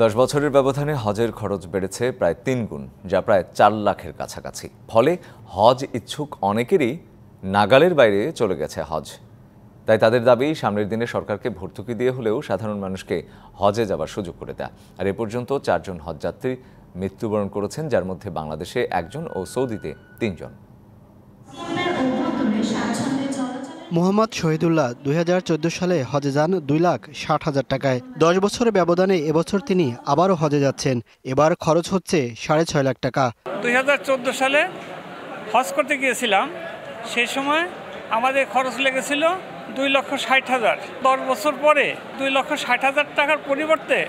10 বছরের ব্যবধানে হজের খরচ বেড়েছে প্রায় 3 গুণ, যা প্রায় 4 লাখের কাছাকাছি। ফলে হজ ইচ্ছুক অনেকেরই নাগালের বাইরে চলে গেছে হজ। তাই তাদের দাবি, সামনের দিনে সরকারকে ভর্তুকি দিয়ে হলেও সাধারণ মানুষকে হজে যাবার সুযোগ করে দেয়া। আর এ পর্যন্ত 4 জন হজযাত্রী মৃত্যুবরণ করেছেন, যার মধ্যে বাংলাদেশে 1 জন ও সৌদিতে 3 জন। মোহাম্মদ শহীদুল্লাহ 2014 সালে হজে যান 2,60,000 টাকায়। 10 বছরের ব্যবধানে এবছর তিনি আবারও হজে যাচ্ছেন। এবার খরচ হচ্ছে 6.5 লাখ টাকা। 2014 সালে হজ করতে গিয়েছিলাম, সেই সময় আমাদের খরচ লেগেছিল 2,60,000। 10 বছর পরে 2,60,000 টাকার পরিবর্তে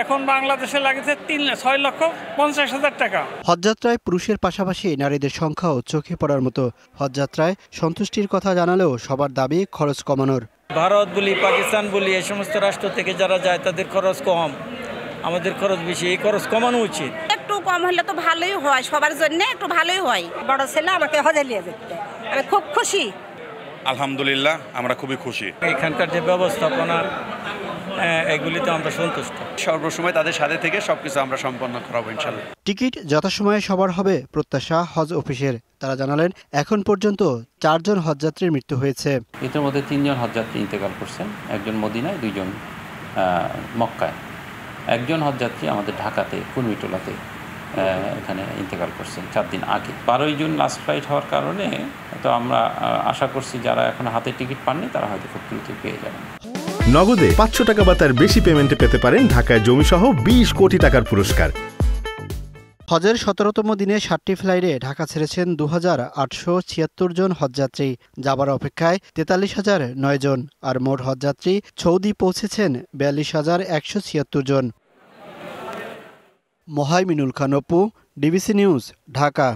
এখন বাংলাদেশে লাগেছে 6,50,000 টাকা। হজযাত্রায় পুরুষের পাশাপাশি নারীদের সংখ্যাও চোখে পড়ার মতো। হজযাত্রায় সন্তুষ্টির কথা জানালেও সবার দাবি খরচ কমানোর। ভারত বলি, পাকিস্তান বলি, এই সমস্ত রাষ্ট্র থেকে যারা যায় তাদের খরচ কম, আমাদের খরচ বেশি। এই খরচ কমানো উচিত। একটু কম হলে তো ভালোই হয়, সবার জন্য একটু ভালোই হয়। বড় ছেলে আমাকে হজে নিয়ে যেতে, আমি খুব খুশি। আলহামদুলিল্লাহ, আমরা খুবই খুশি। এখানকার যে ব্যবস্থাপনা, এগুলিতে আমরা সন্তুষ্ট। সর্বসময় তাদের সাথে থেকে সবকিছু আমরা সম্পন্ন করাবো ইনশাআল্লাহ। টিকিট যথাসময়ে সবার হবে প্রত্যাশা হজ অফিসের। তারা জানালেন, এখন পর্যন্ত 4 জন হজযাত্রীর মৃত্যু হয়েছে। এদের মধ্যে 3 জন হজযাত্রী ইন্তেকাল করছেন, 1 জন মদিনায়, 2 জন মক্কায়। 1 জন হজযাত্রী আমাদের ঢাকাতে কুর্মিটোলাতে এখানে ইন্তেকাল করছেন 4 দিন আগে। 12ই জুন লাস্ট ফ্লাইট হওয়ার কারণে তো আমরা আশা করছি যারা এখন হাতে টিকিট পাননি তারা হয়তো খুব দ্রুত পেয়ে যাবেন। নগদে 500 টাকা বা তার বেশি পেমেন্টে পেতে পারেন ঢাকায় জমিসহ 20 কোটি টাকার পুরস্কার। হজের 17তম দিনে 7টি ফ্লাইটে ঢাকা ছেড়েছেন 2,876 জন হজযাত্রী। যাবার অপেক্ষায় 43,009 জন। আর মোট হজযাত্রী সৌদি পৌঁছেছেন 42,176 জন। Mohaiminul Khan Apu, DBC news, Dhaka.